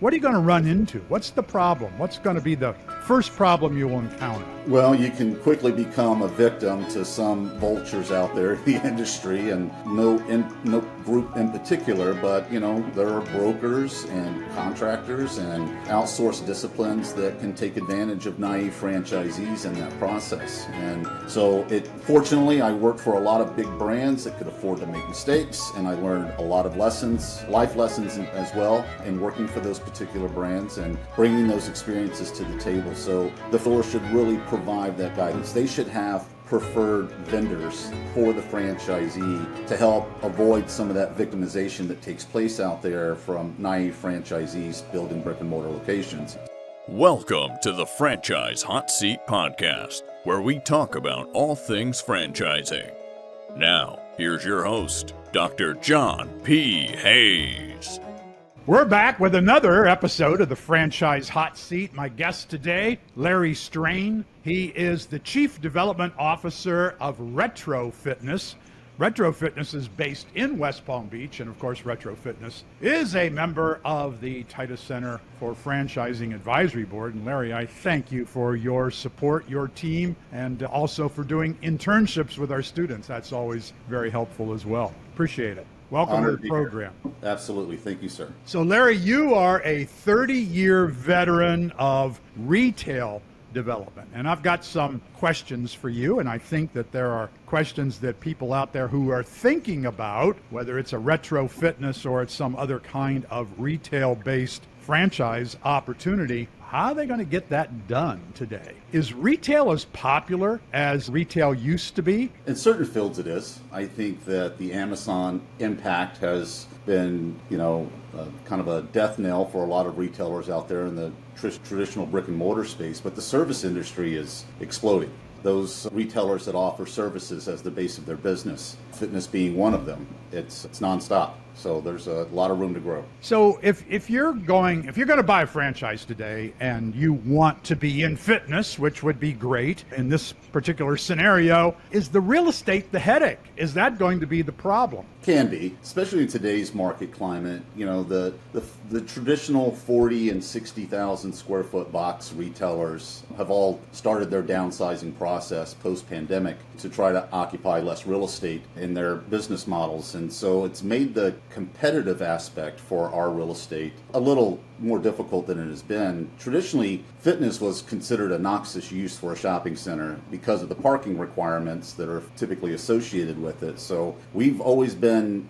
What are you going to run into? What's the problem? What's going to be the first problem you will encounter? Well, you can quickly become a victim to some vultures out there in the industry, and no group in particular, but there are brokers and contractors and outsourced disciplines that can take advantage of naive franchisees in that process. And so fortunately, I worked for a lot of big brands that could afford to make mistakes, and I learned a lot of lessons, life lessons as well, in working for those particular brands and bringing those experiences to the table. So the store should really provide that guidance. They should have preferred vendors for the franchisee to help avoid some of that victimization that takes place out there from naive franchisees building brick and mortar locations. Welcome to the Franchise Hot Seat Podcast, where we talk about all things franchising. Now, here's your host, Dr. John P. Hayes. We're back with another episode of the Franchise Hot Seat. My guest today, Larry Strain. He is the Chief Development Officer of Retro Fitness. Retro Fitness is based in West Palm Beach, and of course, Retro Fitness is a member of the Titus Center for Franchising Advisory Board. And Larry, I thank you for your support, your team, and also for doing internships with our students. That's always very helpful as well. Appreciate it. Welcome to the program. Absolutely. Thank you, sir. So, Larry, you are a 30-year veteran of retail development. And I've got some questions for you, and I think that there are questions that people out there who are thinking about, whether it's a Retro Fitness or it's some other kind of retail-based franchise opportunity. How are they going to get that done today? Is retail as popular as retail used to be? In certain fields it is. I think that the Amazon impact has been, kind of a death knell for a lot of retailers out there in the traditional brick and mortar space, but the service industry is exploding. Those retailers that offer services as the base of their business, fitness being one of them, it's nonstop. So there's a lot of room to grow. So if you're going to buy a franchise today and you want to be in fitness, which would be great in this particular scenario, is the real estate the headache? Is that going to be the problem? Can be, especially in today's market climate. The traditional 40 and 60,000 square foot box retailers have all started their downsizing process post-pandemic to try to occupy less real estate in their business models. And so it's made the competitive aspect for our real estate a little more difficult than it has been. Traditionally, fitness was considered a noxious use for a shopping center because of the parking requirements that are typically associated with it. So we've always been,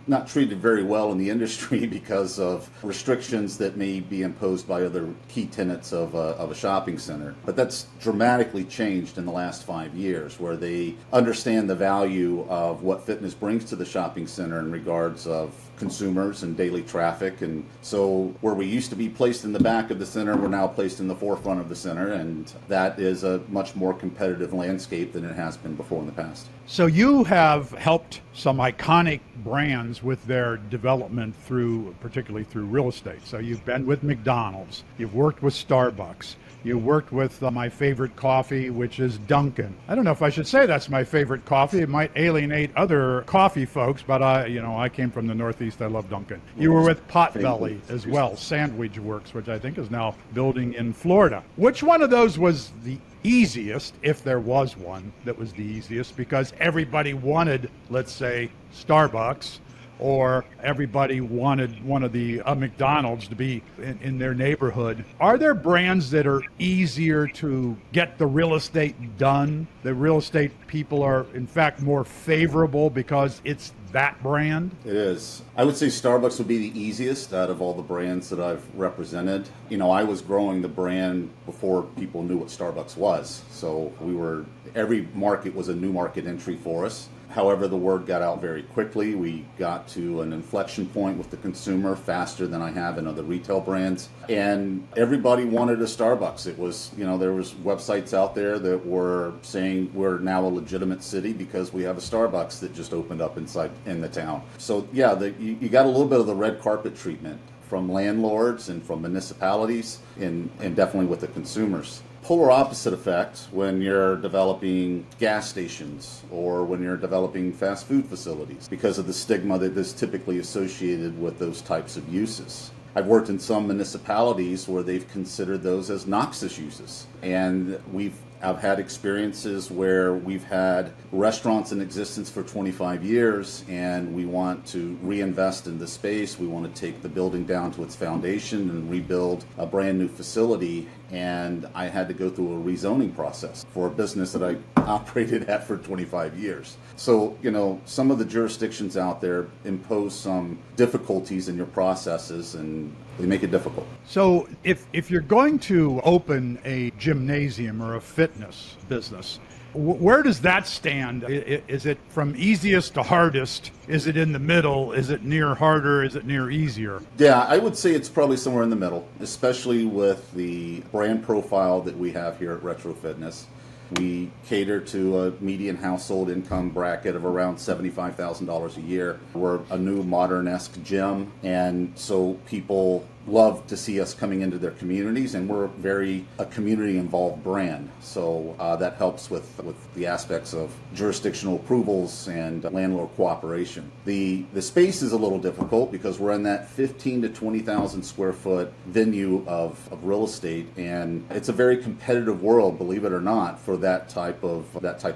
not treated very well in the industry because of restrictions that may be imposed by other key tenants of a shopping center. But that's dramatically changed in the last 5 years, where they understand the value of what fitness brings to the shopping center in regards of consumers and daily traffic. And so where we used to be placed in the back of the center, we're now placed in the forefront of the center, and that is a much more competitive landscape than it has been before in the past. So you have helped some iconic brands with their development particularly through real estate. So you've been with McDonald's, you've worked with Starbucks, you worked with my favorite coffee, which is Dunkin'. I don't know if I should say that's my favorite coffee. It might alienate other coffee folks, but I came from the Northeast. I love Dunkin'. You were with Potbelly as well, Sandwich Works, which I think is now building in Florida. Which one of those was the easiest, if there was one that was the easiest, because everybody wanted, let's say, Starbucks, or everybody wanted one of the McDonald's to be in their neighborhood? Are there brands that are easier to get the real estate done? The real estate people are, in fact, more favorable because it's that brand? It is. I would say Starbucks would be the easiest out of all the brands that I've represented. I was growing the brand before people knew what Starbucks was. So every market was a new market entry for us. However, the word got out very quickly. We got to an inflection point with the consumer faster than I have in other retail brands. And everybody wanted a Starbucks. It was, there was websites out there that were saying we're now a legitimate city because we have a Starbucks that just opened up in the town. So yeah, you got a little bit of the red carpet treatment from landlords and from municipalities and definitely with the consumers. Polar opposite effect when you're developing gas stations or when you're developing fast food facilities because of the stigma that is typically associated with those types of uses. I've worked in some municipalities where they've considered those as noxious uses. And I've had experiences where we've had restaurants in existence for 25 years and we want to reinvest in the space. We want to take the building down to its foundation and rebuild a brand new facility. And I had to go through a rezoning process for a business that I operated at for 25 years. So, some of the jurisdictions out there impose some difficulties in your processes and they make it difficult. So if you're going to open a gymnasium or a fitness business, where does that stand? Is it from easiest to hardest? Is it in the middle? Is it near harder? Is it near easier? Yeah, I would say it's probably somewhere in the middle, especially with the brand profile that we have here at Retro Fitness. We cater to a median household income bracket of around $75,000 a year. We're a new modern-esque gym, and so people love to see us coming into their communities, and we're a community-involved brand. So that helps with the aspects of jurisdictional approvals and landlord cooperation. The space is a little difficult because we're in that 15 to 20,000 square foot venue of real estate, and it's a very competitive world, believe it or not, for that type of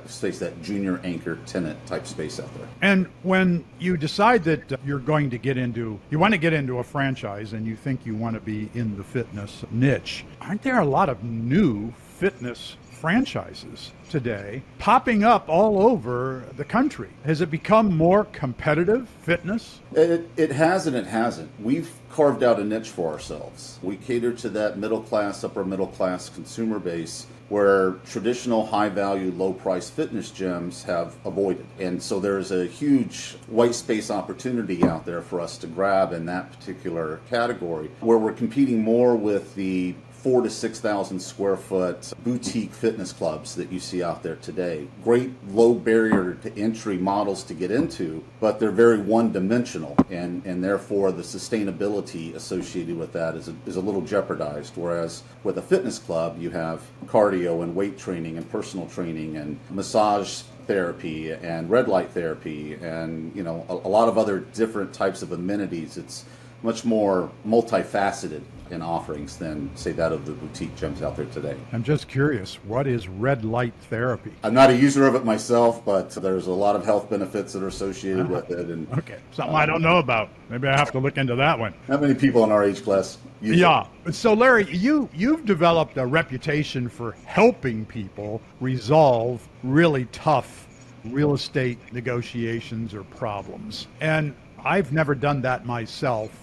space, that junior anchor tenant type space out there. And when you decide that you want to get into a franchise and you think you want to be in the fitness niche, aren't there a lot of new fitness franchises today popping up all over the country? Has it become more competitive, fitness? It has and it hasn't. We've carved out a niche for ourselves. We cater to that middle class, upper middle class consumer base where traditional high-value, low-price fitness gyms have avoided. And so there's a huge white space opportunity out there for us to grab in that particular category, where we're competing more with the 4,000 to 6,000 square foot boutique fitness clubs that you see out there today. Great low barrier to entry models to get into, but they're very one-dimensional, and therefore the sustainability associated with that is a little jeopardized. Whereas with a fitness club, you have cardio and weight training and personal training and massage therapy and red light therapy and a lot of other different types of amenities. It's much more multifaceted in offerings than, say, that of the boutique gyms out there today. I'm just curious, what is red light therapy? I'm not a user of it myself, but there's a lot of health benefits that are associated with it. And okay, something I don't know about. Maybe I have to look into that one. Not many people in our age class use it. So Larry, you've developed a reputation for helping people resolve really tough real estate negotiations or problems. And I've never done that myself.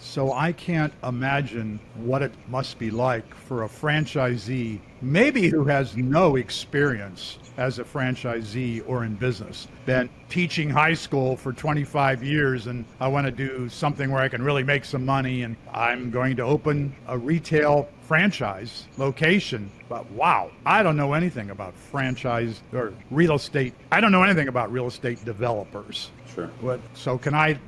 So I can't imagine what it must be like for a franchisee, maybe who has no experience as a franchisee or in business, been teaching high school for 25 years and I want to do something where I can really make some money and I'm going to open a retail franchise location. But wow, I don't know anything about franchise or real estate. I don't know anything about real estate developers. Sure. So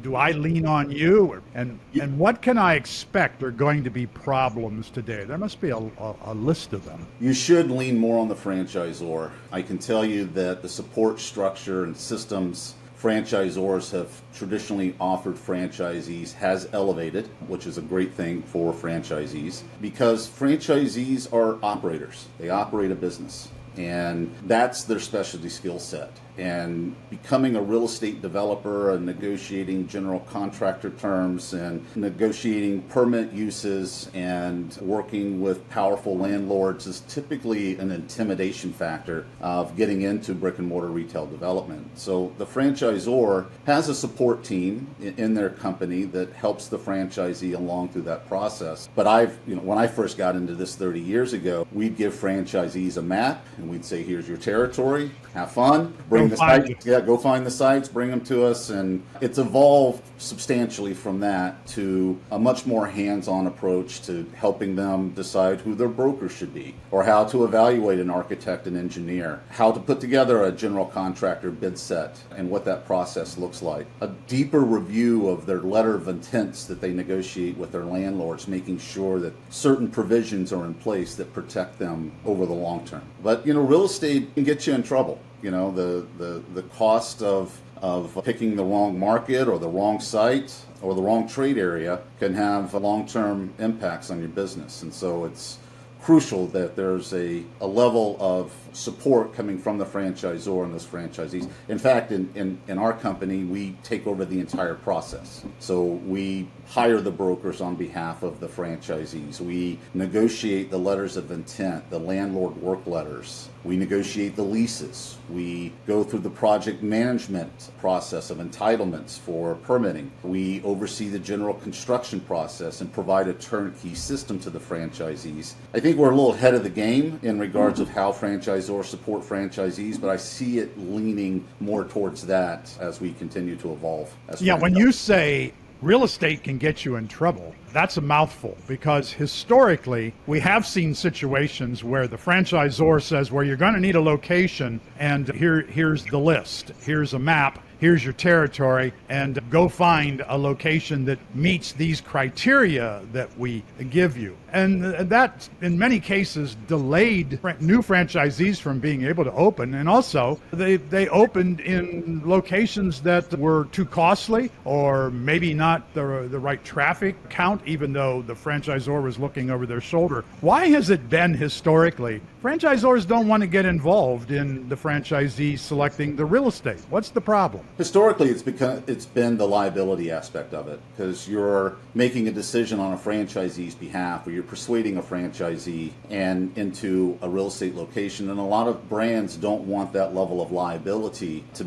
do I lean on you? And what can I expect are going to be problems today? There must be a list of them. You should lean more on the franchisor. I can tell you that the support structure and systems franchisors have traditionally offered franchisees has elevated, which is a great thing for franchisees, because franchisees are operators. They operate a business, and that's their specialty skill set. And becoming a real estate developer and negotiating general contractor terms and negotiating permit uses and working with powerful landlords is typically an intimidation factor of getting into brick and mortar retail development. So the franchisor has a support team in their company that helps the franchisee along through that process. But when I first got into this 30 years ago, we'd give franchisees a map and we'd say, here's your territory, have fun, go find the sites, bring them to us. And it's evolved substantially from that to a much more hands-on approach to helping them decide who their broker should be, or how to evaluate an architect and engineer, how to put together a general contractor bid set and what that process looks like, a deeper review of their letter of intents that they negotiate with their landlords, making sure that certain provisions are in place that protect them over the long term. But real estate can get you in trouble. The cost of of picking the wrong market or the wrong site or the wrong trade area can have long-term impacts on your business. And so it's crucial that there's a level of support coming from the franchisor and those franchisees. In fact, in our company, we take over the entire process. So we hire the brokers on behalf of the franchisees. We negotiate the letters of intent, the landlord work letters. We negotiate the leases. We go through the project management process of entitlements for permitting. We oversee the general construction process and provide a turnkey system to the franchisees. I think we're a little ahead of the game in regards of how franchisors support franchisees, but I see it leaning more towards that as we continue to evolve. Yeah, when you say real estate can get you in trouble, that's a mouthful, because historically we have seen situations where the franchisor says, well, you're going to need a location, and here's the list, here's a map, here's your territory, and go find a location that meets these criteria that we give you. And that, in many cases, delayed new franchisees from being able to open. And also, they opened in locations that were too costly, or maybe not the right traffic count, even though the franchisor was looking over their shoulder. Why has it been historically? Franchisors don't want to get involved in the franchisee selecting the real estate. What's the problem? Historically, it's been the liability aspect of it, because you're making a decision on a franchisee's behalf, or you're persuading a franchisee and into a real estate location, and a lot of brands don't want that level of liability to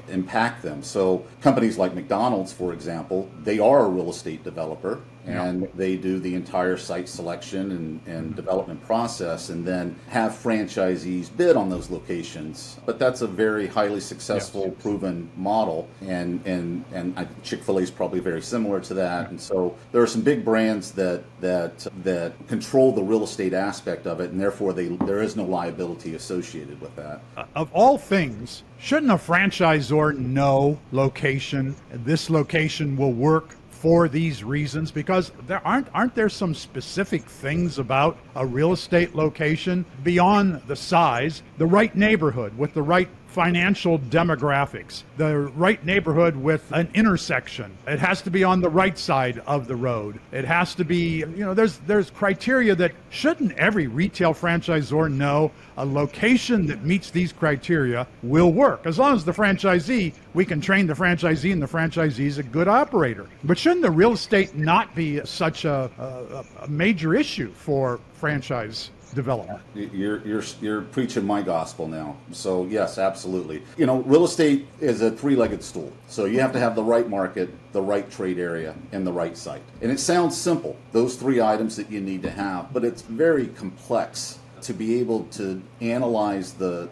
impact them. So companies like McDonald's, for example, they are a real estate developer, and they do the entire site selection and development process, and then have franchisees bid on those locations. But that's a very highly successful, proven model, and Chick-fil-A is probably very similar to that. And so there are some big brands that control the real estate aspect of it, and therefore there is no liability associated with that. Of all things, shouldn't a franchisor know location? This location will work for these reasons, because there aren't there some specific things about a real estate location beyond the size, the right neighborhood with the right financial demographics, the right neighborhood with an intersection. It has to be on the right side of the road. It has to be, there's criteria that shouldn't every retail franchisor know a location that meets these criteria will work. As long as we can train the franchisee, and the franchisee is a good operator. But shouldn't the real estate not be such a major issue for franchise development? You're preaching my gospel now. So yes, absolutely. Real estate is a three-legged stool. So you have to have the right market, the right trade area, and the right site. And it sounds simple, those three items that you need to have, but it's very complex to be able to analyze the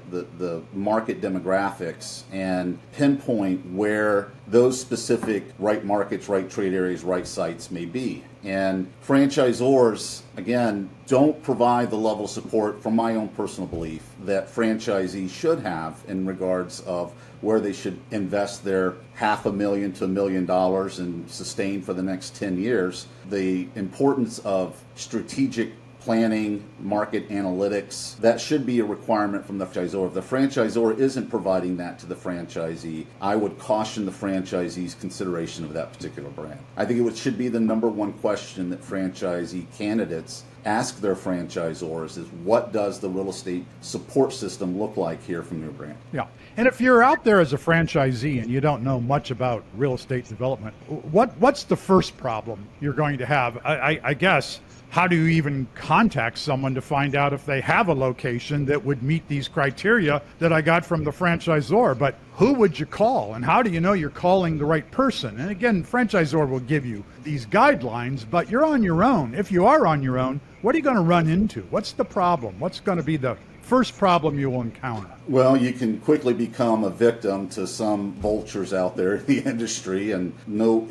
market demographics and pinpoint where those specific right markets, right trade areas, right sites may be. And franchisors, again, don't provide the level of support, from my own personal belief, that franchisees should have in regards of where they should invest their $500,000 to $1 million and sustain for the next 10 years. The importance of strategic planning, market analytics, that should be a requirement from the franchisor. If the franchisor isn't providing that to the franchisee, I would caution the franchisee's consideration of that particular brand. I think it should be the number one question that franchisee candidates ask their franchisors is, what does the real estate support system look like here from your brand? Yeah. And if you're out there as a franchisee and you don't know much about real estate development, what's the first problem you're going to have? I guess, how do you even contact someone to find out if they have a location that would meet these criteria that I got from the franchisor? But who would you call, and how do you know you're calling the right person? And again, franchisor will give you these guidelines, but you're on your own. If you are on your own, what are you going to run into? What's the problem? What's going to be the first problem you will encounter? Well, you can quickly become a victim to some vultures out there in the industry, and no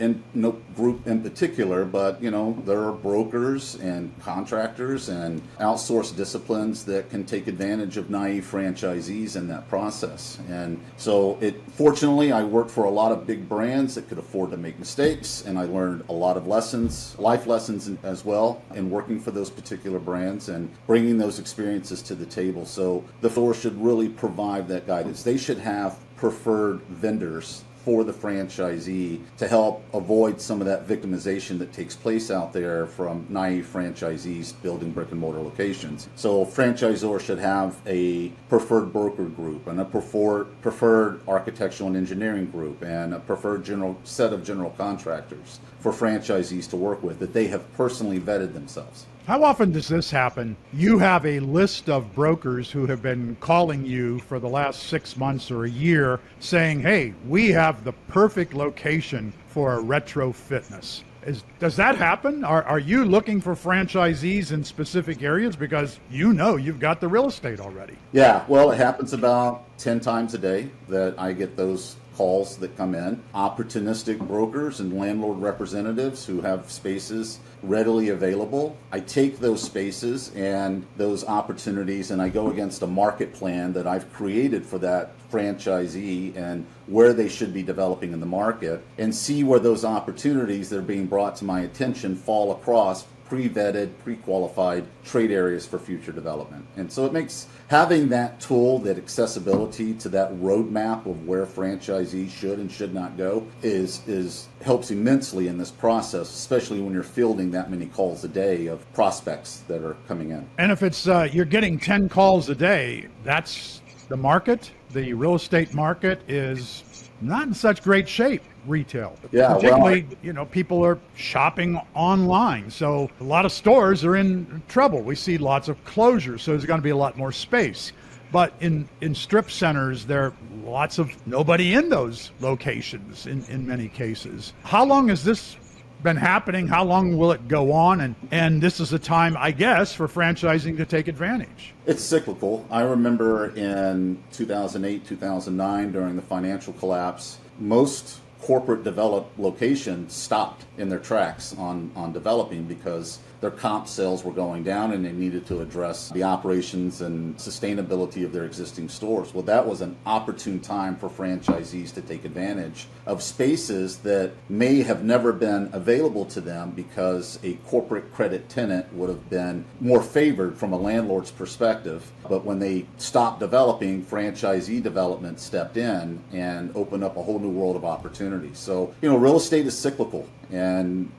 group in particular, but there are brokers and contractors and outsourced disciplines that can take advantage of naive franchisees in that process. And so fortunately, I worked for a lot of big brands that could afford to make mistakes, and I learned a lot of lessons, life lessons as well, in working for those particular brands and bringing those experiences to the table. So the floor should really provide that guidance. They should have preferred vendors for the franchisee to help avoid some of that victimization that takes place out there from naive franchisees building brick and mortar locations. So franchisor should have a preferred broker group and a preferred architectural and engineering group and a preferred set of general contractors for franchisees to work with that they have personally vetted themselves. How often does this happen? You have a list of brokers who have been calling you for the last 6 months or a year saying, hey, we have the perfect location for a retro fitness. Does that happen? Are you looking for franchisees in specific areas because you've got the real estate already? Yeah, well, it happens about 10 times a day that I get those calls that come in. Opportunistic brokers and landlord representatives who have spaces readily available. I take those spaces and those opportunities and I go against a market plan that I've created for that franchisee and where they should be developing in the market and see where those opportunities that are being brought to my attention fall across pre-vetted, pre-qualified trade areas for future development. And so it makes having that tool, that accessibility to that roadmap of where franchisees should and should not go is helps immensely in this process, especially when you're fielding that many calls a day of prospects that are coming in. And if it's you're getting 10 calls a day, that's the market. The real estate market is not in such great shape, retail. Yeah, particularly, people are shopping online. So a lot of stores are in trouble. We see lots of closures, so there's going to be a lot more space. But in strip centers, there are lots of nobody in those locations in many cases. How long has this been happening? How long will it go on? And this is a time, I guess, for franchising to take advantage. It's cyclical. I remember in 2008, 2009, during the financial collapse, most corporate developed locations stopped in their tracks on developing because their comp sales were going down and they needed to address the operations and sustainability of their existing stores. Well, that was an opportune time for franchisees to take advantage of spaces that may have never been available to them because a corporate credit tenant would have been more favored from a landlord's perspective. But when they stopped developing, franchisee development stepped in and opened up a whole new world of opportunities. So, real estate is cyclical, and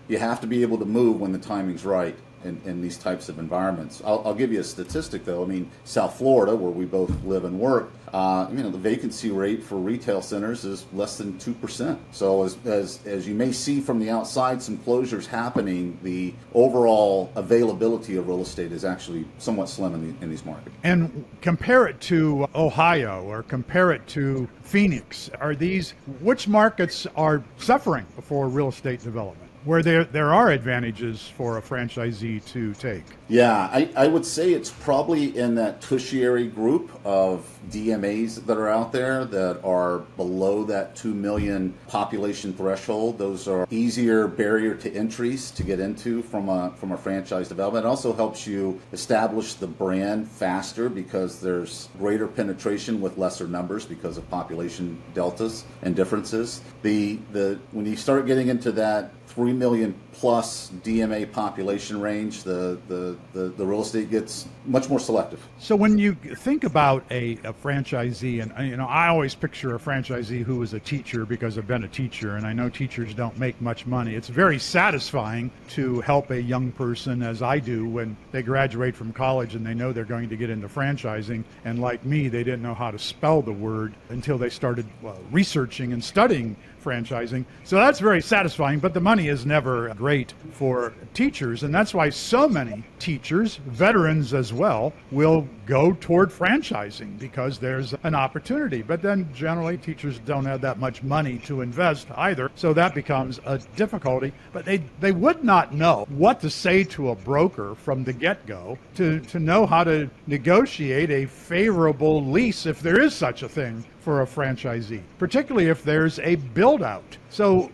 you have to be able to move when the timing's right in these types of environments. I'll give you a statistic, though. South Florida, where we both live and work, the vacancy rate for retail centers is less than 2%. So as you may see from the outside, some closures happening, the overall availability of real estate is actually somewhat slim in these markets. And compare it to Ohio or compare it to Phoenix. Which markets are suffering for real estate development, where there are advantages for a franchisee to take? Yeah, I would say it's probably in that tertiary group of DMAs that are out there that are below that 2 million population threshold. Those are easier barrier to entries to get into from a franchise development. It also helps you establish the brand faster because there's greater penetration with lesser numbers because of population deltas and differences. When you start getting into that 3 million plus DMA population range, the real estate gets much more selective. So when you think about a franchisee, and I always picture a franchisee who is a teacher because I've been a teacher, and I know teachers don't make much money. It's very satisfying to help a young person, as I do, when they graduate from college and they know they're going to get into franchising. And like me, they didn't know how to spell the word until they started researching and studying franchising. So that's very satisfying, but the money is never great for teachers. And that's why so many teachers, veterans as well, will go toward franchising because there's an opportunity. But then generally teachers don't have that much money to invest either. So that becomes a difficulty. But they would not know what to say to a broker from the get-go to know how to negotiate a favorable lease, if there is such a thing, for a franchisee, particularly if there's a build-out. So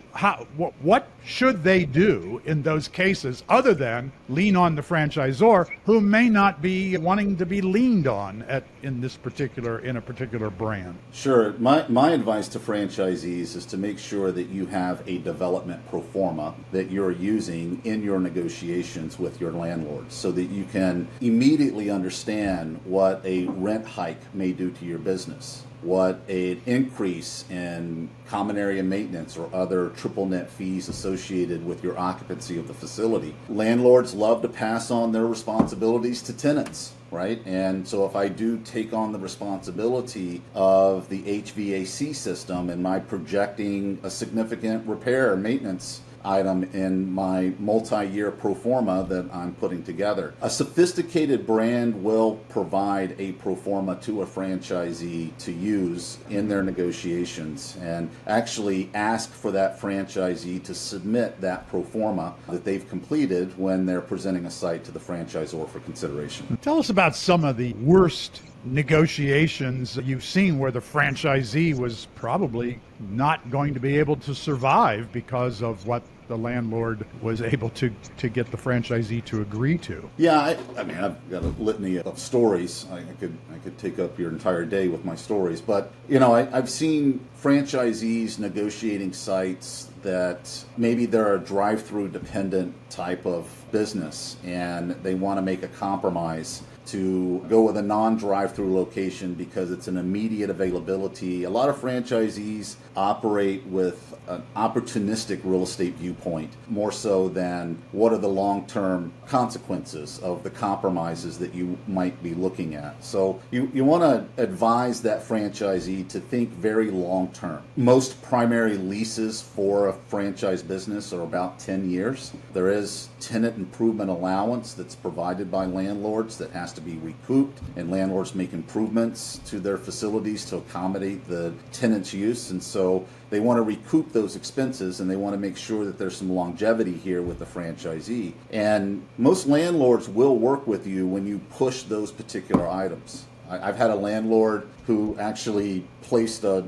what should they do in those cases other than lean on the franchisor, who may not be wanting to be leaned on in a particular brand? Sure. My advice to franchisees is to make sure that you have a development pro forma that you're using in your negotiations with your landlords, so that you can immediately understand what a rent hike may do to your business, what an increase in common area maintenance or other triple net fees associated with your occupancy of the facility. Landlords love to pass on their responsibilities to tenants, right? And so if I do take on the responsibility of the HVAC system, and my projecting a significant repair and maintenance item in my multi-year pro forma that I'm putting together, a sophisticated brand will provide a pro forma to a franchisee to use in their negotiations, and actually ask for that franchisee to submit that pro forma that they've completed when they're presenting a site to the franchisor for consideration. Tell us about some of the worst negotiations that you've seen where the franchisee was probably not going to be able to survive because of what the landlord was able to get the franchisee to agree to. Yeah, I mean, I've got a litany of stories. I could take up your entire day with my stories, but I've seen franchisees negotiating sites that maybe they're a drive-through dependent type of business, and they want to make a compromise to go with a non-drive-through location because it's an immediate availability. A lot of franchisees operate with an opportunistic real estate viewpoint, more so than what are the long-term consequences of the compromises that you might be looking at. So you want to advise that franchisee to think very long-term. Most primary leases for a franchise business are about 10 years. There is tenant improvement allowance that's provided by landlords that has to be recouped, and landlords make improvements to their facilities to accommodate the tenant's use, and so they want to recoup those expenses, and they want to make sure that there's some longevity here with the franchisee. And most landlords will work with you when you push those particular items. I've had a landlord who actually placed a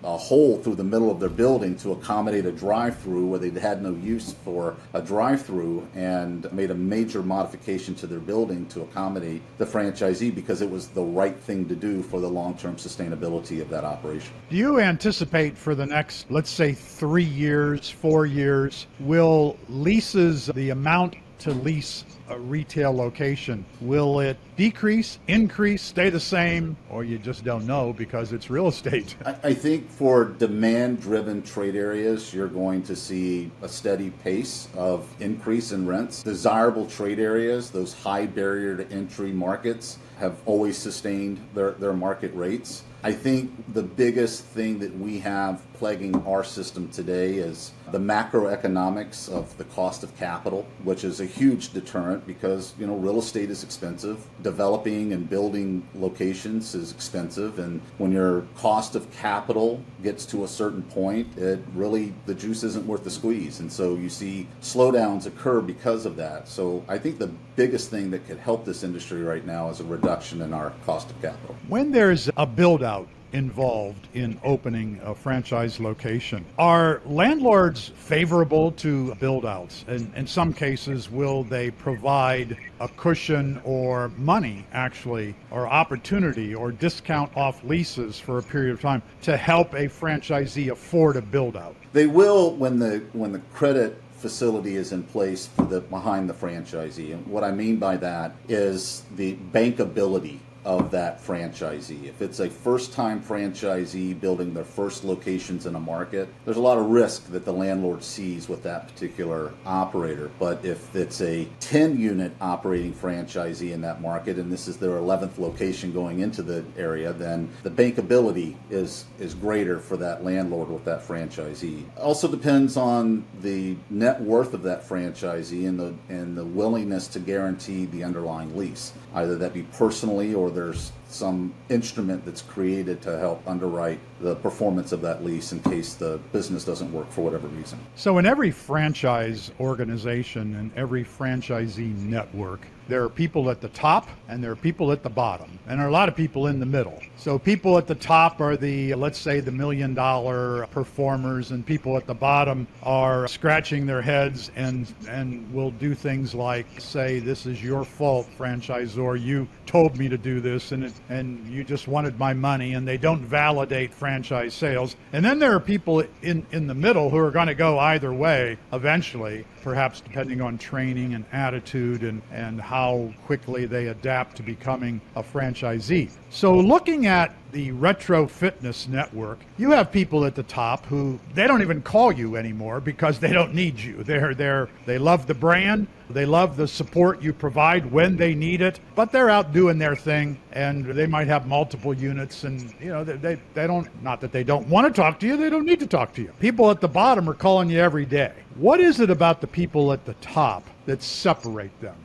hole through the middle of their building to accommodate a drive-through where they had no use for a drive-through, and made a major modification to their building to accommodate the franchisee because it was the right thing to do for the long-term sustainability of that operation. Do you anticipate for the next, let's say, 3 years, 4 years, will leases, the amount to lease a retail location, will it decrease, increase, stay the same, or you just don't know because it's real estate? I think for demand-driven trade areas, you're going to see a steady pace of increase in rents. Desirable trade areas, those high barrier to entry markets, have always sustained their market rates. I think the biggest thing that we have plaguing our system today is the macroeconomics of the cost of capital, which is a huge deterrent because, real estate is expensive. Developing and building locations is expensive. And when your cost of capital gets to a certain point, the juice isn't worth the squeeze. And so you see slowdowns occur because of that. So I think the biggest thing that could help this industry right now is a reduction in our cost of capital. When there's a build-out involved in opening a franchise location, are landlords favorable to build-outs? And in some cases, will they provide a cushion or money, actually, or opportunity or discount off leases for a period of time to help a franchisee afford a build-out? They will when the credit facility is in place behind the franchisee. And what I mean by that is the bankability of that franchisee. If it's a first-time franchisee building their first locations in a market, there's a lot of risk that the landlord sees with that particular operator. But if it's a 10-unit operating franchisee in that market, and this is their 11th location going into the area, then the bankability is greater for that landlord with that franchisee. Also depends on the net worth of that franchisee and the willingness to guarantee the underlying lease. Either that be personally or there's some instrument that's created to help underwrite the performance of that lease in case the business doesn't work for whatever reason. So in every franchise organization and every franchisee network, there are people at the top and there are people at the bottom, and there are a lot of people in the middle. So people at the top are the, let's say, the $1 million performers, and people at the bottom are scratching their heads and will do things like say, this is your fault, franchisor, you told me to do this and you just wanted my money, and they don't validate franchise sales. And then there are people in the middle who are going to go either way eventually, perhaps depending on training and attitude and how quickly they adapt to becoming a franchisee. So looking at the Retro Fitness Network, you have people at the top who they don't even call you anymore because they don't need you. They love the brand, they love the support you provide when they need it, but they're out doing their thing, and they might have multiple units, and they don't, not that they don't want to talk to you, they don't need to talk to you. People at the bottom are calling you every day. What is it about the people at the top that separate them?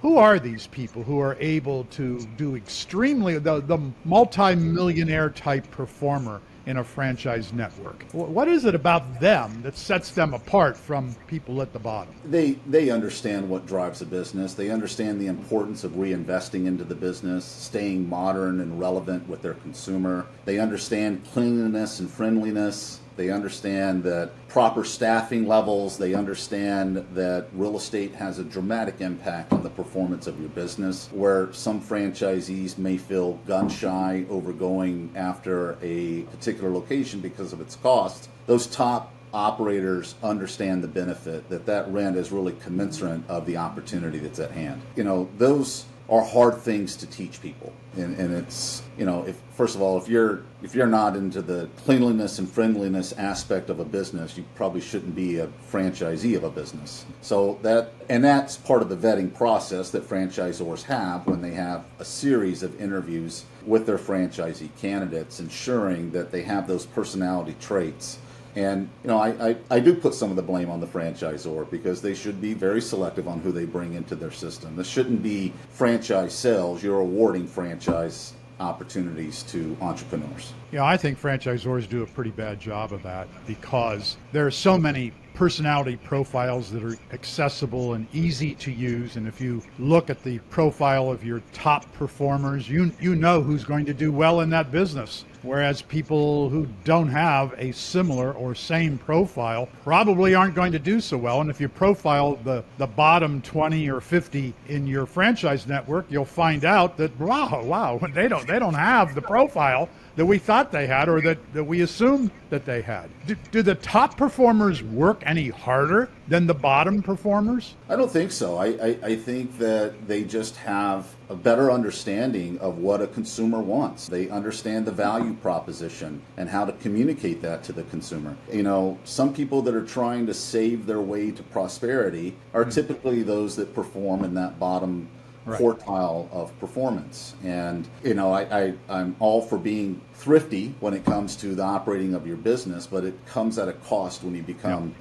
Who are these people who are able to do extremely, the multi-millionaire type performer in a franchise network? What is it about them that sets them apart from people at the bottom? They understand what drives a business. They understand the importance of reinvesting into the business, staying modern and relevant with their consumer. They understand cleanliness and friendliness. They understand that proper staffing levels. They understand that real estate has a dramatic impact on the performance of your business, where some franchisees may feel gun shy over going after a particular location because of its costs. Those top operators understand the benefit, that rent is really commensurate of the opportunity that's at hand. Those are hard things to teach people. And it's, first of all, if you're not into the cleanliness and friendliness aspect of a business, you probably shouldn't be a franchisee of a business. So that's part of the vetting process that franchisors have when they have a series of interviews with their franchisee candidates, ensuring that they have those personality traits. And, I do put some of the blame on the franchisor, because they should be very selective on who they bring into their system. This shouldn't be franchise sales. You're awarding franchise opportunities to entrepreneurs. Yeah, I think franchisors do a pretty bad job of that, because there are so many personality profiles that are accessible and easy to use. And if you look at the profile of your top performers, you know who's going to do well in that business. Whereas people who don't have a similar or same profile probably aren't going to do so well. And if you profile the bottom 20 or 50 in your franchise network, you'll find out that, wow, they don't have the profile that we thought they had, or that we assumed that they had. Do the top performers work any harder than the bottom performers? I don't think so. I think that they just have a better understanding of what a consumer wants. They understand the value proposition and how to communicate that to the consumer. Some people that are trying to save their way to prosperity are typically those that perform in that bottom quartile of performance. And I'm all for being thrifty when it comes to the operating of your business, but it comes at a cost when you become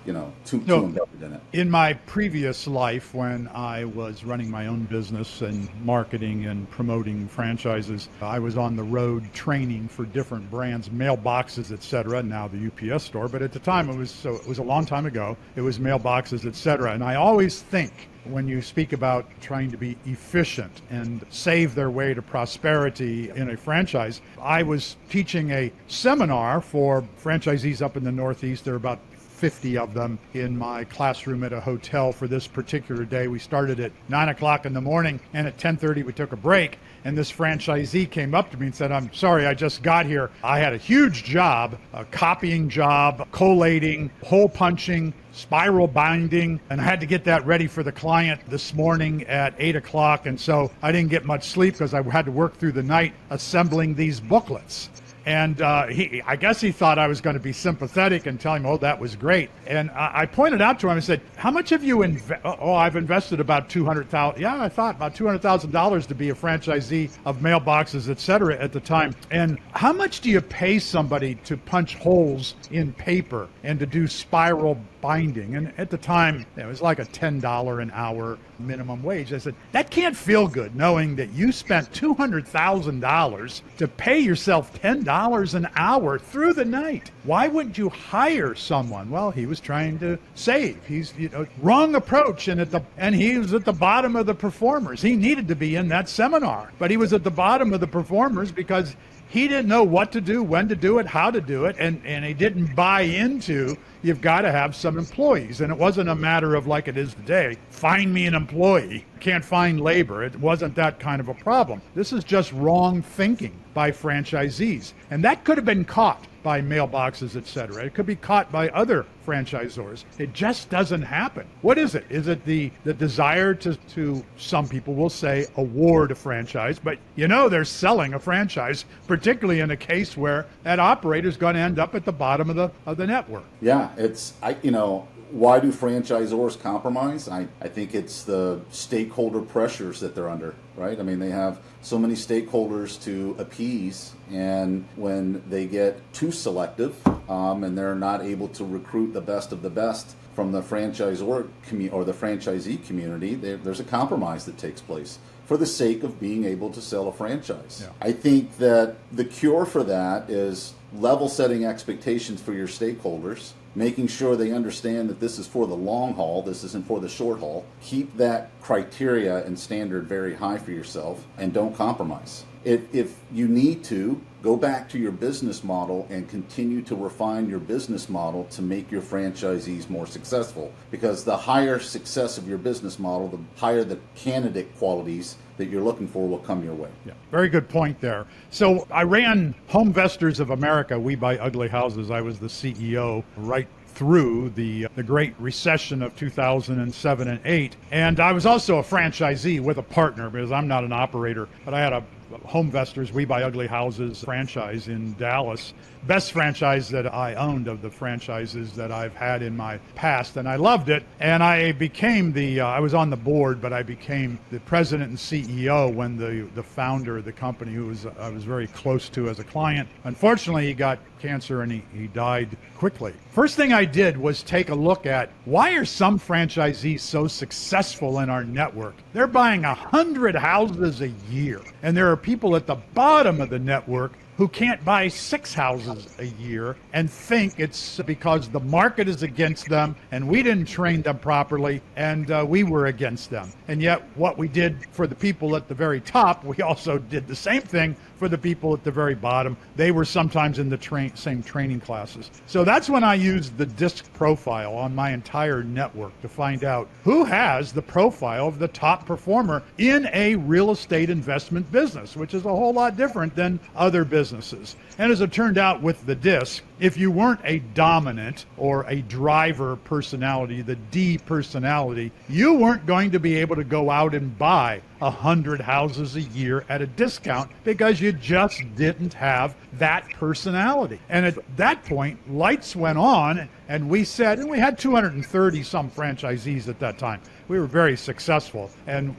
too embedded in it. In my previous life, when I was running my own business and marketing and promoting franchises, I was on the road training for different brands, mailboxes, etc. Now the UPS store, but at the time it was a long time ago. It was mailboxes, etc. And I always think, when you speak about trying to be efficient and save their way to prosperity in a franchise, I was teaching a seminar for franchisees up in the Northeast. There are about 50 of them in my classroom at a hotel for this particular day. We started at 9 o'clock in the morning, and at 10:30 we took a break. And this franchisee came up to me and said, "I'm sorry, I just got here. I had a huge job, a copying job, collating, hole punching, spiral binding, and I had to get that ready for the client this morning at 8 o'clock. And so I didn't get much sleep because I had to work through the night assembling these booklets." And I guess he thought I was going to be sympathetic and tell him, "Oh, that was great." And I pointed out to him and said, "How much have you I've invested about $200,000. Yeah, I thought about $200,000 to be a franchisee of mailboxes, etc. at the time. And how much do you pay somebody to punch holes in paper and to do spiral binding?" And at the time, it was like a $10 an hour minimum wage. I said, that can't feel good knowing that you spent $200,000 to pay yourself $10 an hour through the night. Why wouldn't you hire someone? Well, he was trying to save. He's, wrong approach. And he was at the bottom of the performers. He needed to be in that seminar, but he was at the bottom of the performers because he didn't know what to do, when to do it, how to do it, and he didn't buy into you've got to have some employees. And it wasn't a matter of like it is today, find me an employee. Can't find labor. It wasn't that kind of a problem. This is just wrong thinking by franchisees. And that could have been caught by mailboxes, etc. It could be caught by other franchisors. It just doesn't happen. What is it? Is it the desire to some people will say, award a franchise, but they're selling a franchise, particularly in a case where that operator is going to end up at the bottom of the network. Yeah, why do franchisors compromise? I think it's the stakeholder pressures that they're under, right? I mean, they have so many stakeholders to appease, and when they get too selective and they're not able to recruit the best of the best from the franchisor or the franchisee community, there's a compromise that takes place for the sake of being able to sell a franchise. Yeah. I think that the cure for that is level setting expectations for your stakeholders, making sure they understand that this is for the long haul, this isn't for the short haul. Keep that criteria and standard very high for yourself and don't compromise. If you need to, go back to your business model and continue to refine your business model to make your franchisees more successful. Because the higher success of your business model, the higher the candidate qualities that you're looking for will come your way. Yeah, very good point there. So I ran Home Investors of America, We Buy Ugly Houses. I was the CEO right through the Great Recession of 2007 and 8. And I was also a franchisee with a partner because I'm not an operator, but I had a Home Investors, We Buy Ugly Houses franchise in Dallas. Best franchise that I owned of the franchises that I've had in my past, and I loved it. And I became I was on the board, but I became the president and CEO when the founder of the company, who I was very close to as a client, unfortunately he got cancer and he died quickly. First thing I did was take a look at why are some franchisees so successful in our network? They're buying 100 houses a year, and there are people at the bottom of the network who can't buy 6 houses a year and think it's because the market is against them and we didn't train them properly and we were against them. And yet what we did for the people at the very top, we also did the same thing for the people at the very bottom. They were sometimes in the same training classes. So that's when I used the disc profile on my entire network to find out who has the profile of the top performer in a real estate investment business, which is a whole lot different than other businesses. And as it turned out with the disc, if you weren't a dominant or a driver personality, the D personality, you weren't going to be able to go out and buy 100 houses a year at a discount because you just didn't have that personality. And at that point, lights went on, and we said, and we had 230 some franchisees at that time. We were very successful, and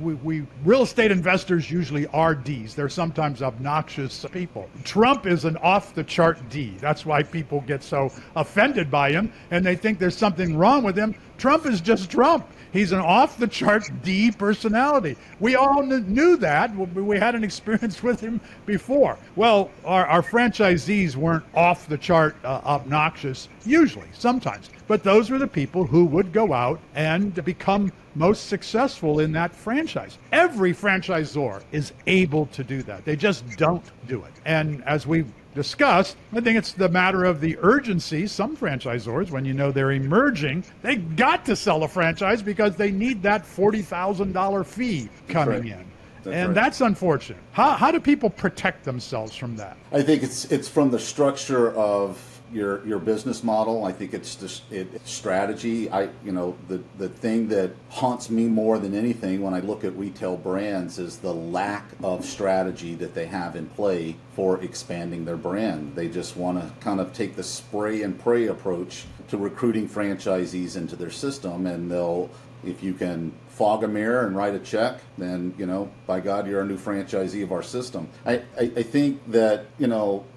we real estate investors usually are Ds. They're sometimes obnoxious people. Trump is an off-the-chart D. That's why people get so offended by him, and they think there's something wrong with him. Trump is just Trump. He's an off-the-chart D personality. We all knew that. We had an experience with him before. Well, our franchisees weren't off-the-chart obnoxious, usually, sometimes. But those were the people who would go out and become most successful in that franchise. Every franchisor is able to do that. They just don't do it. And as we discussed, I think it's the matter of the urgency. Some franchisors, when they're emerging, they got to sell a franchise because they need that $40,000 fee coming in. That's unfortunate. How do people protect themselves from that? I think it's from the structure of your business model. I think it's just strategy. The thing that haunts me more than anything when I look at retail brands is the lack of strategy that they have in play for expanding their brand. They just want to kind of take the spray and pray approach to recruiting franchisees into their system, and they'll If you can fog a mirror and write a check, then, by God, you're a new franchisee of our system. I think that,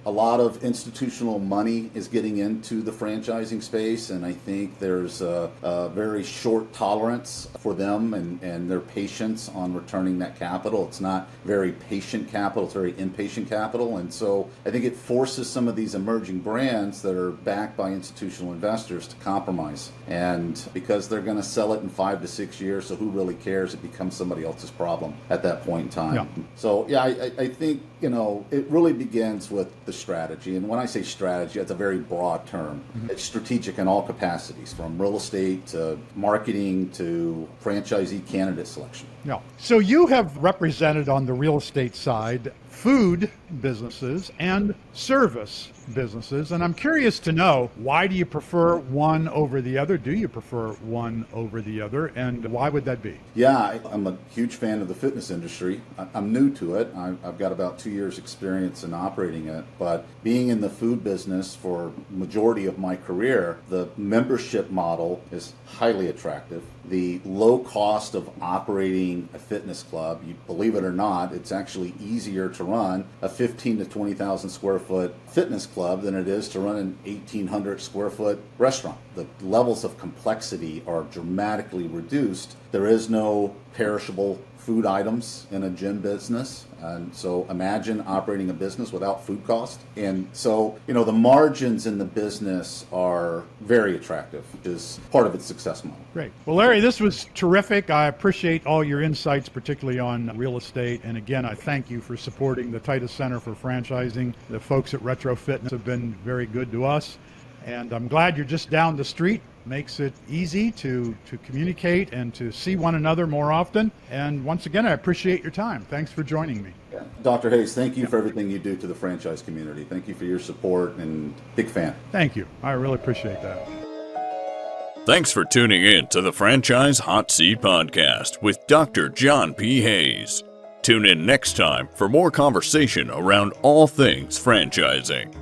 a lot of institutional money is getting into the franchising space, and I think there's a very short tolerance for them and their patience on returning that capital. It's not very patient capital, it's very impatient capital. And so I think it forces some of these emerging brands that are backed by institutional investors to compromise. And because they're going to sell it in 5 to 6 years, so who really cares? It becomes somebody else's problem at that point in time. Yeah. So I think, it really begins with the strategy. And when I say strategy, that's a very broad term. Mm-hmm. It's strategic in all capacities, from real estate to marketing to franchisee candidate selection. Yeah. So you have represented on the real estate side food businesses and service businesses, and I'm curious to know, why do you prefer one over the other? Do you prefer one over the other, and why would that be? Yeah, I'm a huge fan of the fitness industry. I'm new to it. I've got about 2 years experience in operating it, but being in the food business for majority of my career, the membership model is highly attractive. The low cost of operating a fitness club, you believe it or not, it's actually easier to run a 15 to 20,000 square foot fitness club than it is to run an 1,800 square foot restaurant. The levels of complexity are dramatically reduced. There is no perishable food items in a gym business. And so imagine operating a business without food cost. And so, the margins in the business are very attractive, which is part of its success model. Great. Well, Larry, this was terrific. I appreciate all your insights, particularly on real estate. And again, I thank you for supporting the Titus Center for Franchising. The folks at Retro Fitness have been very good to us. And I'm glad you're just down the street. Makes it easy to communicate and to see one another more often. And once again, I appreciate your time. Thanks for joining me. Yeah. Dr. Hayes, thank you for everything you do to the franchise community. Thank you for your support, and big fan. Thank you. I really appreciate that. Thanks for tuning in to the Franchise Hot Seat Podcast with Dr. John P. Hayes. Tune in next time for more conversation around all things franchising.